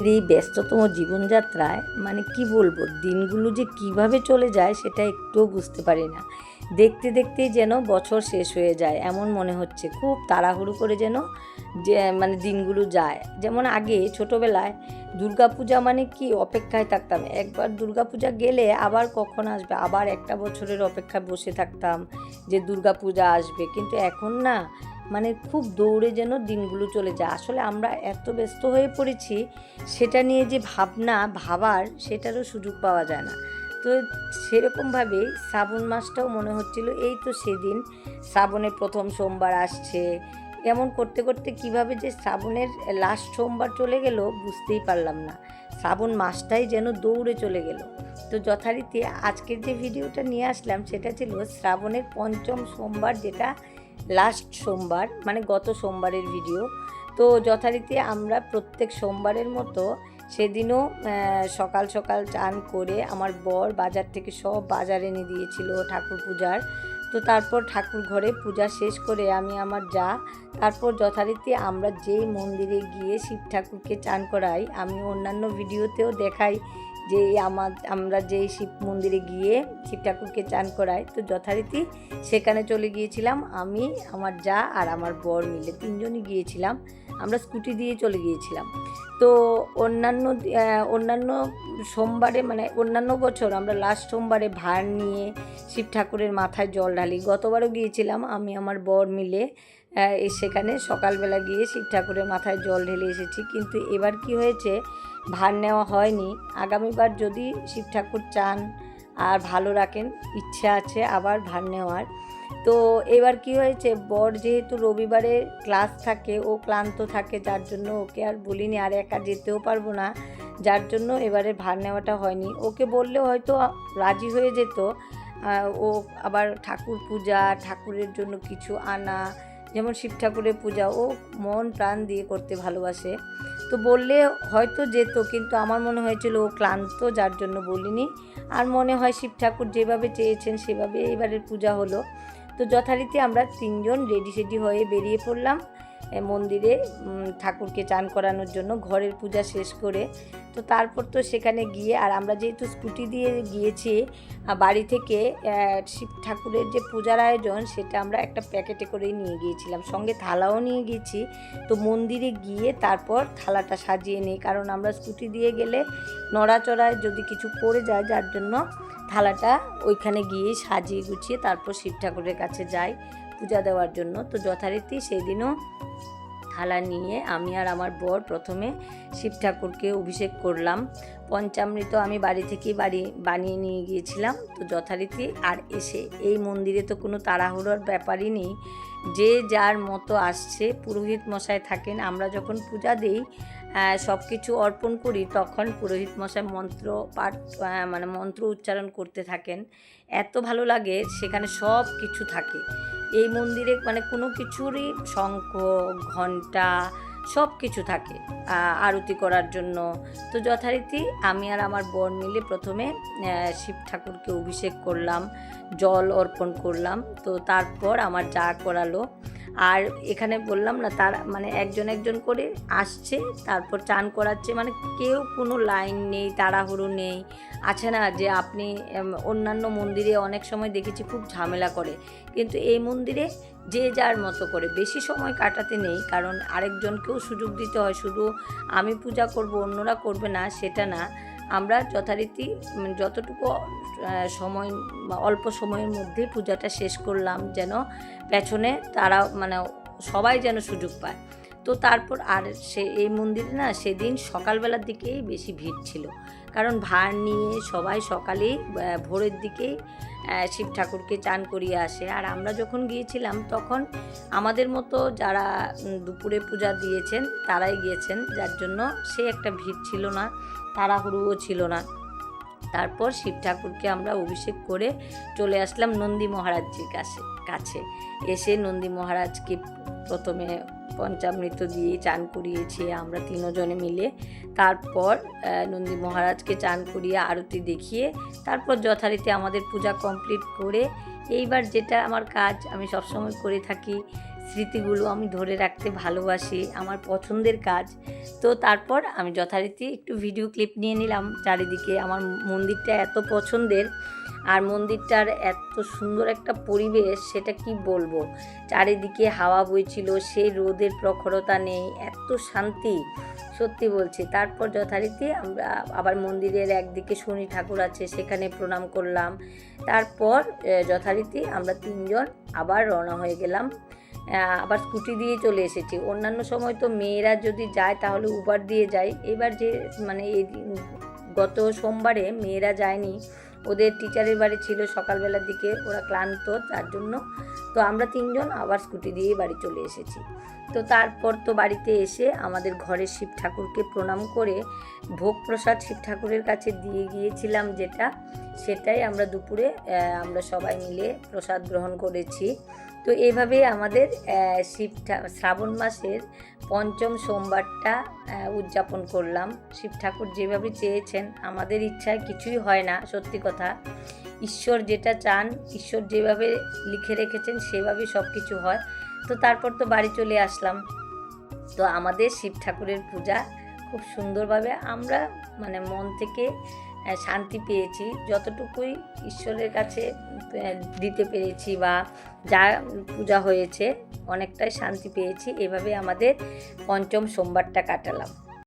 এই ব্যস্ততম জীবনযাত্রায় মানে কি বলবো, দিনগুলো যে কিভাবে চলে যায় সেটা একটুও বুঝতে পারি না। দেখতে দেখতেই যেন বছর শেষ হয়ে যায় এমন মনে হচ্ছে, খুব তাড়াহুড়ো করে যেন যে মানে দিনগুলো যায়। যেমন আগে ছোটোবেলায় দুর্গাপূজা মানে কি অপেক্ষায় থাকতাম, একবার দুর্গাপূজা গেলে আবার কখন আসবে, আবার একটা বছরের অপেক্ষায় বসে থাকতাম যে দুর্গাপূজা আসবে। কিন্তু এখন না, মানে খুব দৌড়ে যেন দিনগুলো চলে যায়। আসলে আমরা এত ব্যস্ত হয়ে পড়েছি, সেটা নিয়ে যে ভাবার সেটারও সুযোগ পাওয়া যায় না। তো সেরকমভাবেই শ্রাবণ মাসটাও মনে হচ্ছিল এই তো সেদিন শ্রাবণের প্রথম সোমবার আসছে। এমন করতে করতে কিভাবে যে শ্রাবণের লাস্ট সোমবার চলে গেল বুঝতেই পারলাম না। শ্রাবণ মাসটাই যেন দৌড়ে চলে গেল। তো যথারীতি আজকের যে ভিডিওটা নিয়ে আসলাম সেটা ছিল শ্রাবণের পঞ্চম সোমবার, যেটা লাস্ট সোমবার, মানে গত সোমবারের ভিডিও। তো যথারীতি আমরা প্রত্যেক সোমবারের মতো সেদিনও সকাল সকাল চান করে আমার বর বাজার থেকে সব বাজার এনে দিয়েছিল ঠাকুর পূজার। তো তারপর ঠাকুর ঘরে পূজা শেষ করে আমি আমার তারপর যথারীতি আমরা যেই মন্দিরে গিয়ে শিব ঠাকুরকে চান করাই, আমি অন্যান্য ভিডিওতেও দেখাই যে আমরা যেই শিব মন্দিরে গিয়ে শিব ঠাকুরকে চান করাই, তো যথারীতি সেখানে চলে গিয়েছিলাম আমি, আমার আর আমার বর মিলে তিনজনই গিয়েছিলাম। আমরা স্কুটি দিয়ে চলে গিয়েছিলাম। তো অন্যান্য সোমবারে, মানে অন্যান্য বছর আমরা লাস্ট সোমবারে ভার নিয়ে শিব ঠাকুরের মাথায় জল ঢালি। গতবারও গিয়েছিলাম আমি আমার বর মিলে, সেখানে সকালবেলা গিয়ে শিব ঠাকুরের মাথায় জল ঢেলে এসেছি। কিন্তু এবার কি হয়েছে, ভার নেওয়া হয়নি। আগামীবার যদি শিব ঠাকুর চান আর ভালো রাখেন, ইচ্ছা আছে আবার ভার নেওয়ার। তো এবার কি হয়েছে, বর যেহেতু রবিবারে ক্লাস থাকে, ও ক্লান্ত থাকে, যার জন্য ওকে আর বলিনি, আর একা যেতেও পারবো না, যার জন্য এবারে ভার নেওয়াটা হয়নি। ওকে বললেও হয়তো রাজি হয়ে যেত। ও আবার ঠাকুর পূজা, ঠাকুরের জন্য কিছু আনা, যেমন শিব ঠাকুরের পূজা ও মন প্রাণ দিয়ে করতে ভালোবাসে। তো বললে হয়তো যেত, কিন্তু আমার মনে হয়েছিল ও ক্লান্ত, যার জন্য বলিনি। আর মনে হয় শিব ঠাকুর যেভাবে চেয়েছেন সেভাবে এবারের পূজা হলো। তো যথারীতি আমরা তিনজন রেডি হয়ে বেরিয়ে পড়লাম মন্দিরে ঠাকুরকে চান করানোর জন্য, ঘরের পূজা শেষ করে। তো তারপর তো সেখানে গিয়ে, আর আমরা যেহেতু স্কুটি দিয়ে গিয়েছি, বাড়ি থেকে শিব ঠাকুরের যে পূজার আয়োজন সেটা আমরা একটা প্যাকেটে করেই নিয়ে গিয়েছিলাম, সঙ্গে থালাও নিয়ে গিয়েছি। তো মন্দিরে গিয়ে তারপর থালাটা সাজিয়ে নিই, কারণ আমরা স্কুটি দিয়ে গেলে নড়াচড়ায় যদি কিছু পড়ে যায়, যার জন্য থালাটা ওইখানে গিয়ে সাজিয়ে গুছিয়ে তারপর শিব ঠাকুরের কাছে যাই পূজা দেওয়ার জন্য। তো যথারীতি সেদিনও থালা নিয়ে আমি আর আমার বর প্রথমে শিব ঠাকুরকে অভিষেক করলাম। পঞ্চামৃত আমি বাড়ি থেকেই বানিয়ে নিয়ে গিয়েছিলাম। তো যথারীতি আর এসে এই মন্দিরে তো কোনো তাড়াহুড়োর ব্যাপারই নেই, যে যার মতো আসছে, পুরোহিত মশাই থাকেন। আমরা যখন পূজা দিই, সব কিছু অর্পণ করি, তখন পুরোহিত মশাই মন্ত্র উচ্চারণ করতে থাকেন। এত ভালো লাগে, সেখানে সব কিছু থাকে এই মন্দিরে, মানে কোনো কিছুরই শঙ্খ ঘণ্টা সব কিছু থাকে আরতি করার জন্য। তো যথারীতি আমি আর আমার বর মিলে প্রথমে শিব ঠাকুরকে অভিষেক করলাম, জল অর্পণ করলাম। তো তারপর আমার করালো। আর এখানে বললাম না, তার মানে একজন করে আসছে, তারপর চান করাচ্ছে, মানে কেউ কোনো লাইন নেই, তাড়াহুড়ো নেই। আছে না যে আপনি অন্যান্য মন্দিরে অনেক সময় দেখেছি খুব ঝামেলা করে, কিন্তু এই মন্দিরে যে যার মতো করে, বেশি সময় কাটাতে নেই, কারণ আরেকজনকেও সুযোগ দিতে হয়। শুধু আমি পূজা করব অন্যরা করবে না সেটা না, আমরা যথারীতি যতটুকু সময়, অল্প সময়ের মধ্যেই পূজাটা শেষ করলাম, যেন পেছনে তারা সবাই যেন সুযোগ পায়। তো তারপর আর এই মন্দিরে না সেদিন সকালবেলার দিকেই বেশি ভিড় ছিল, কারণ ভার নিয়ে সবাই সকালেই ভোরের দিকেই শিব ঠাকুরকে চান করিয়ে আসে। আর আমরা যখন গিয়েছিলাম তখন আমাদের মতো যারা দুপুরে পূজা দিয়েছেন তারাই গিয়েছেন, যার জন্য সে একটা ভিড় ছিল না, তাড়াহুড়োও ছিল না। তারপর শিব ঠাকুরকে আমরা অভিষেক করে চলে আসলাম নন্দী মহারাজজির কাছে। এসে নন্দী মহারাজকে প্রথমে পঞ্চামৃত দিয়ে চান করিয়েছি আমরা তিনজনে মিলে। তারপর নন্দী মহারাজকে চান করিয়ে আরতি দেখিয়ে তারপর যথারীতি আমাদের পূজা কমপ্লিট করে, এইবার যেটা আমার কাজ আমি সবসময় করে থাকি, স্মৃতিগুলো আমি ধরে রাখতে ভালোবাসি, আমার পছন্দের কাজ। তো তারপর আমি যথারীতি একটু ভিডিও ক্লিপ নিয়ে নিলাম চারিদিকে। আমার মন্দিরটা এত পছন্দের, আর মন্দিরটার এত সুন্দর একটা পরিবেশ, সেটা কি বলবো। চারিদিকে হাওয়া বইছিল, সেই রোদের প্রখরতা নেই, এত শান্তি, সত্যি বলছি। তারপর যথারীতি আমরা আবার মন্দিরের একদিকে শনি ঠাকুর আছে, সেখানে প্রণাম করলাম। তারপর যথারীতি আমরা 3 জন আবার রওনা হয়ে গেলাম। আবার স্কুটি দিয়ে চলে এসেছি। অন্যান্য সময় তো মেয়েরা যদি যায় তাহলে উবার দিয়ে যায়। এবার যে মানে এই গত সোমবারে মেয়েরা যায়নি, ওদের টিচারের বাড়ি ছিল সকালবেলার দিকে, ওরা ক্লান্ত, তার জন্য তো আমরা 3 জন আবার স্কুটি দিয়ে বাড়ি চলে এসেছি। তো তারপর তো বাড়িতে এসে আমাদের ঘরের শিব ঠাকুরকে প্রণাম করে ভোগ প্রসাদ শিব ঠাকুরের কাছে দিয়ে গিয়েছিলাম, সেটাই আমরা দুপুরে আমরা সবাই মিলে প্রসাদ গ্রহণ করেছি। তো এইভাবেই আমাদের শ্রাবণ মাসের 5ম সোমবারটা উদযাপন করলাম। শিব ঠাকুর যেভাবে চেয়েছেন, আমাদের ইচ্ছায় কিছুই হয় না, সত্যি কথা। ঈশ্বর যেটা চান, ঈশ্বর যেভাবে লিখে রেখেছেন সেভাবেই সব কিছু হয়। তো তারপর তো বাড়ি চলে আসলাম। তো আমাদের শিব ঠাকুরের পূজা খুব সুন্দরভাবে আমরা মানে মন থেকে শান্তি পেয়েছি, যতটুকুই ঈশ্বরের কাছে দিতে পেরেছি বা যা পূজা হয়েছে অনেকটাই শান্তি পেয়েছি। এভাবে আমাদের 5ম সোমবারটা কাটালাম।